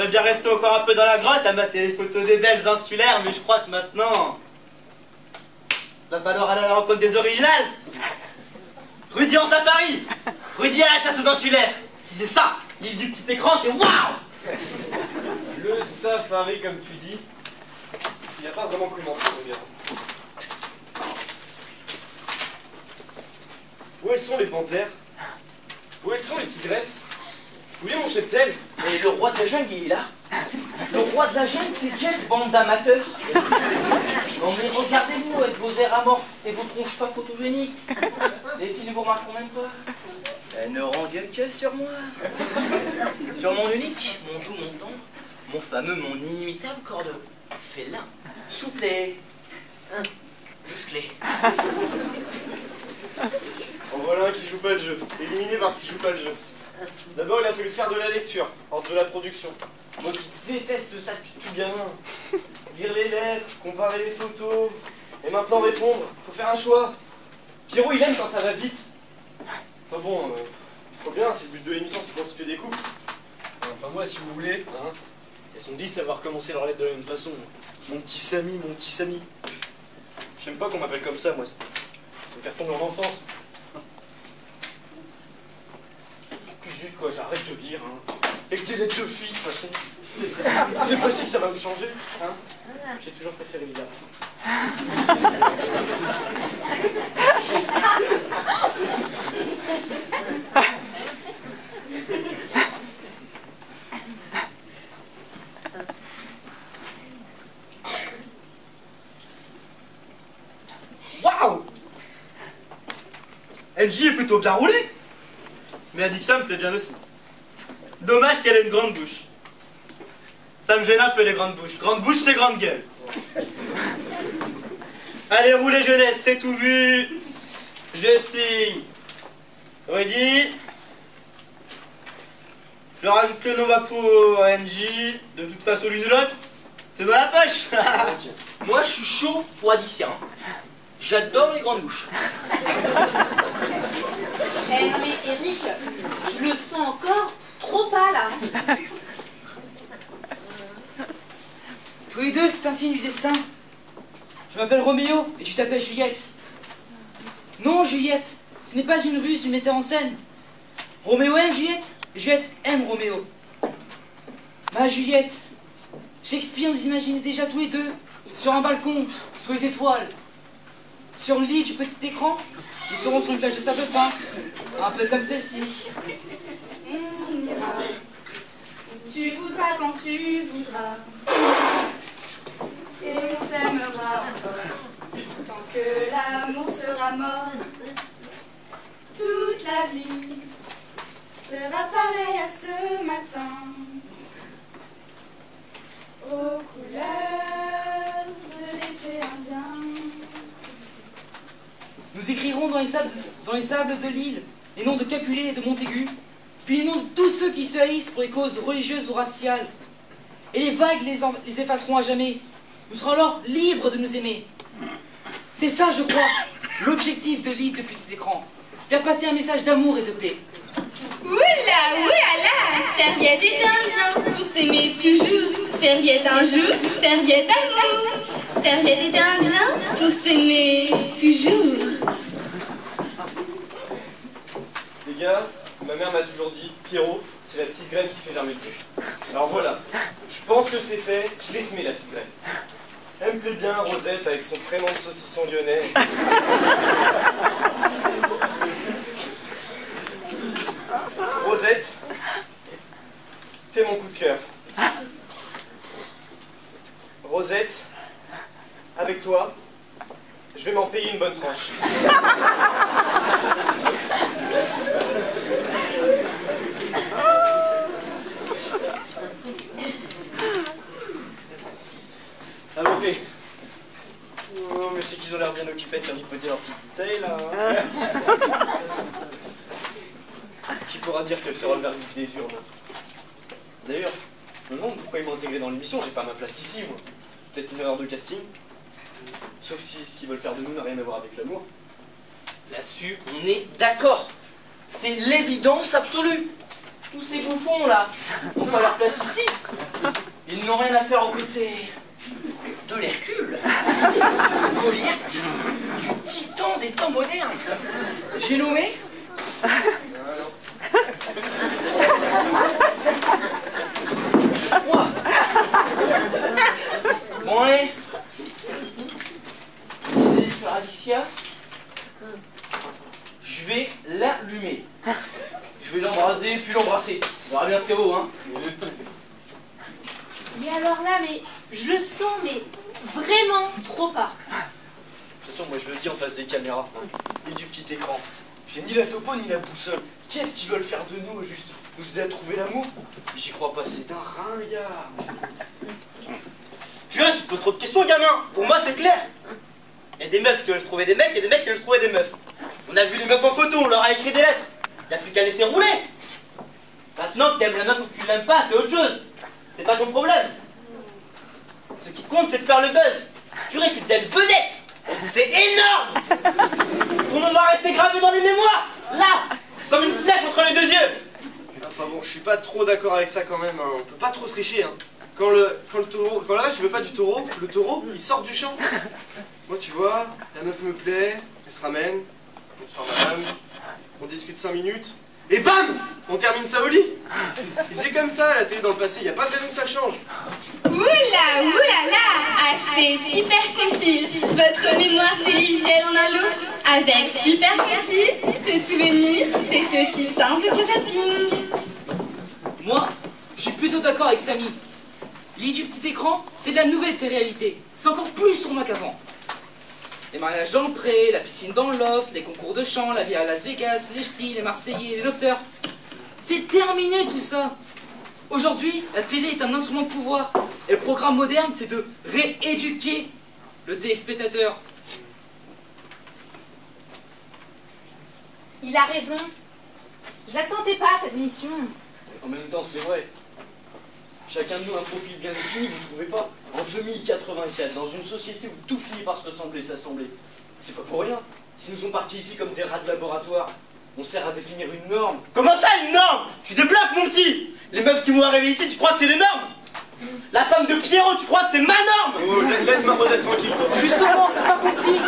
j'aimerais bien rester encore un peu dans la grotte à mater les photos des belles insulaires, mais je crois que maintenant... va falloir aller à la rencontre des originales. Rudy en safari. Rudy à la chasse aux insulaires. Si c'est ça, l'île du petit écran, c'est waouh. Le safari, comme tu dis, il n'a pas vraiment commencé, mon gars. Où elles sont les panthères? Où elles sont les tigresses? Où est mon cheptel? Et le roi de la jungle, il est là. Le roi de la jungle, c'est Jeff, bande d'amateurs. Non mais regardez-vous avec vos airs amorphes et vos tronches pas photogéniques. Les filles ne vous remarqueront même pas. Elles n'auront gueule que sur moi. Sur mon unique, mon doux, mon tendre, mon fameux, mon inimitable corps de félin, souple et musclé. En voilà un qui joue pas le jeu. Éliminé parce qu'il joue pas le jeu. D'abord, il a fallu faire de la lecture, hors de la production. Moi qui déteste ça depuis tout gamin. Lire les lettres, comparer les photos, et maintenant répondre. Faut faire un choix. Pierrot, il aime quand ça va vite. Enfin bon, faut bien, c'est le but de l'émission, c'est de constituer des couples. Enfin moi, si vous voulez, Hein, elles sont 10 à avoir commencé leur lettre de la même façon. Mon petit Samy, mon petit Samy. J'aime pas qu'on m'appelle comme ça, moi. Ça me faire tomber en enfance. Zut, quoi, j'arrête de lire, hein. Et que des lettres de filles, de toute façon. C'est pas si que ça va me changer, hein. J'ai toujours préféré les garçons. Waouh. NJ est plutôt bien roulé. Mais elle dit que ça me plaît bien aussi. Dommage qu'elle ait une grande bouche. Ça me gêne un peu les grandes bouches. Grande bouche, c'est grande gueule. Allez, roulez jeunesse, c'est tout vu. Je signe. Rudy. Je rajoute le Nova pour NJ. De toute façon, l'une ou l'autre, c'est dans la poche. Moi, je suis chaud pour Adixia. J'adore les grandes bouches. Eh non mais Eric, je le sens encore trop pâle là. Tous les deux, c'est un signe du destin. Je m'appelle Roméo et tu t'appelles Juliette. Non, Juliette, ce n'est pas une ruse du metteur en scène. Roméo aime Juliette, Juliette aime Roméo. Ma Juliette, Shakespeare nous imaginait déjà tous les deux sur un balcon, sous les étoiles. Sur le lit du petit écran, nous serons sur une plage de sable fin, un peu comme celle-ci. On ira où tu voudras quand tu voudras. Et on s'aimera tant que l'amour sera mort. Toute la vie sera pareille à ce matin, aux couleurs de l'été indien. Nous écrirons dans les sables de l'île les noms de Capulet et de Montaigu, puis les noms de tous ceux qui se haïssent pour les causes religieuses ou raciales. Et les vagues les effaceront à jamais. Nous serons alors libres de nous aimer. C'est ça, je crois, l'objectif de l'île de petit écran. Faire passer un message d'amour et de paix. Oula, oulala, serviette et indien, pour s'aimer toujours. Serviette un jour, serviette amour. Serviette et indien, pour s'aimer toujours. Les gars, ma mère m'a toujours dit, Pierrot, c'est la petite graine qui fait germer le truc. Alors voilà, je pense que c'est fait, je l'ai semé la petite graine. Elle me plaît bien, Rosette, avec son prénom de saucisson lyonnais. Rosette, t'es mon coup de cœur. Rosette, avec toi, je vais m'en payer une bonne tranche. À noter. Oh, mais c'est qu'ils ont l'air bien occupés de faire nipoter leur petite bouteille, là. Qui pourra dire qu'elle sera le vernis des urnes? D'ailleurs, je me demande pourquoi ils m'ont intégré dans l'émission, j'ai pas ma place ici, moi. Peut-être une erreur de casting. Sauf si ce qu'ils veulent faire de nous n'a rien à voir avec l'amour. Là-dessus, on est d'accord. C'est l'évidence absolue. Tous ces bouffons là n'ont pas leur place ici. Ils n'ont rien à faire aux côtés de l'Hercule, de Goliath, du titan des temps modernes. J'ai nommé moi. Bon allez, l'idée sur Alicia, je vais l'allumer. Je vais l'embraser puis l'embrasser. On verra bien ce qu'elle vaut, hein. Mais alors là, mais je le sens, mais vraiment trop pas. De toute façon, moi je le dis en face des caméras et du petit écran. J'ai ni la topo ni la boussole. Qu'est-ce qu'ils veulent faire de nous, juste nous aider à trouver l'amour? J'y crois pas, c'est un ringard. Purée, tu te poses trop de questions, gamin. Pour moi, c'est clair. Il y a des meufs qui veulent se trouver des mecs et des mecs qui veulent se trouver des meufs. On a vu les meufs en photo, on leur a écrit des lettres. Il n'y a plus qu'à laisser rouler. Maintenant que t'aimes la meuf ou que tu l'aimes pas, c'est autre chose. C'est pas ton problème. Ce qui compte, c'est de faire le buzz. Purée, tu deviens une vedette. C'est énorme. Pour nous voir rester gravés dans les mémoires. Là, comme une flèche entre les deux yeux. Enfin bon, je suis pas trop d'accord avec ça quand même, hein. On peut pas trop tricher, hein. Quand le taureau, quand la vache veut pas du taureau, le taureau, il sort du champ. Moi, tu vois, la meuf me plaît, elle se ramène. Bonsoir madame. On discute 5 minutes. Et bam! On termine ça au lit. Il faisait comme ça à la télé dans le passé, y a pas de raison que ça change. Oula, oulala, achetez Super Compile, votre mémoire télévisuelle en un lot. Avec Super Compile, ce souvenir, c'est aussi simple que zapping. Moi, je suis plutôt d'accord avec Samy. L'idée du petit écran, c'est de la nouvelle télé-réalité. C'est encore plus sur moi qu'avant. Les mariages dans le pré, la piscine dans le loft, les concours de chant, la vie à Las Vegas, les ch'tis, les Marseillais, les lofters. C'est terminé tout ça. Aujourd'hui, la télé est un instrument de pouvoir. Et le programme moderne, c'est de rééduquer le téléspectateur. Il a raison. Je la sentais pas, cette émission. En même temps, c'est vrai. Chacun de nous a un profil bien défini, vous trouvez pas? En 2084, dans une société où tout finit par se ressembler, s'assembler, c'est pas pour rien. Si nous sommes partis ici comme des rats de laboratoire, on sert à définir une norme. Comment ça, une norme? Tu débloques, mon petit. Les meufs qui vont arriver ici, tu crois que c'est des normes? La femme de Pierrot, tu crois que c'est ma norme? Oh, laisse Mademoiselle tranquille. Justement, t'as pas compris.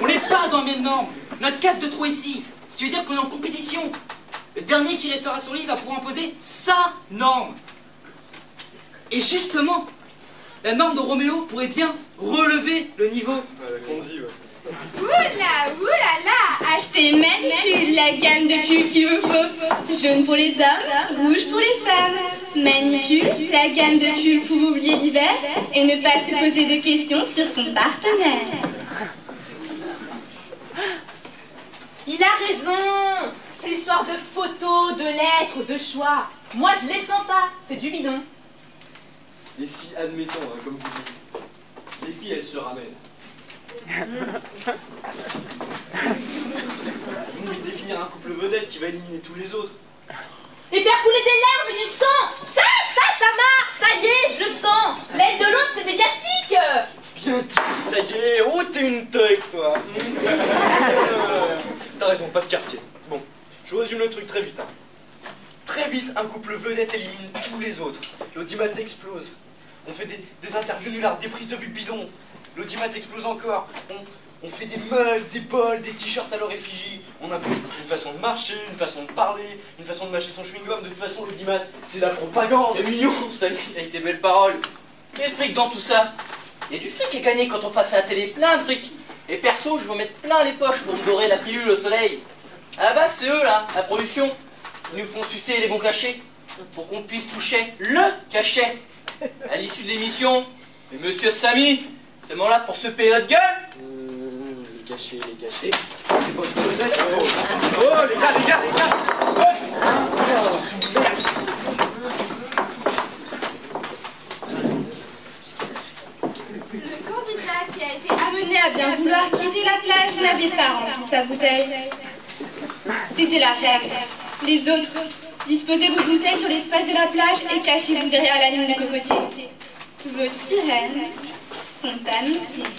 On n'est pas dans la même norme. On a 4 de trop ici. Ce qui veut dire qu'on est en compétition. Le dernier qui restera sur l'île va pouvoir imposer sa norme. Et justement, la norme de Roméo pourrait bien relever le niveau. Qu'on-y, ouais. Oula, oulala, achetez Manicule, la gamme de pull qu'il vous faut. Jaune pour les hommes, rouge pour les femmes. Manicule, la gamme de pull pour oublier l'hiver et ne pas se poser de questions sur son partenaire. Il a raison. C'est l'histoire de photos, de lettres, de choix. Moi, je les sens pas. C'est du bidon. Et si, admettons, hein, comme vous dites, les filles, elles se ramènent. Vous voulez définir un couple vedette qui va éliminer tous les autres. Et faire couler des larmes et du sang. Ça marche. Ça y est, je le sens. L'aide de l'autre, c'est médiatique. Bien dit, ça y est, oh t'es une toque toi. T'as raison, pas de quartier. Bon, je résume le truc très vite. Hein. Très vite, un couple vedette élimine tous les autres. L'audimat explose. On fait des interviews nullards, des prises de vue bidons. L'audimat explose encore. On fait des mugs, des bols, des t-shirts à leur effigie. On a une façon de marcher, une façon de parler, une façon de mâcher son chewing-gum. De toute façon, l'audimat, c'est la propagande. C'est mignon, ça avec tes belles paroles. Quel fric dans tout ça? Il y a du fric à gagner quand on passe à la télé, plein de fric. Et perso, je vais mettre plein les poches pour me dorer la pilule au soleil. À la base, c'est eux là, la production, qui nous font sucer les bons cachets pour qu'on puisse toucher le cachet. À l'issue de l'émission, et monsieur Samy, c'est mon là pour se payer notre gueule. Les cachets. C'est pas une causette. Oh, les gars. Le candidat qui a été amené à bien vouloir quitter la plage n'avait pas rempli sa bouteille. C'était la règle. Les autres, disposez vos bouteilles sur l'espace de la plage et cachez-vous derrière la ligne de cocotiers. Vos sirènes sont annoncées.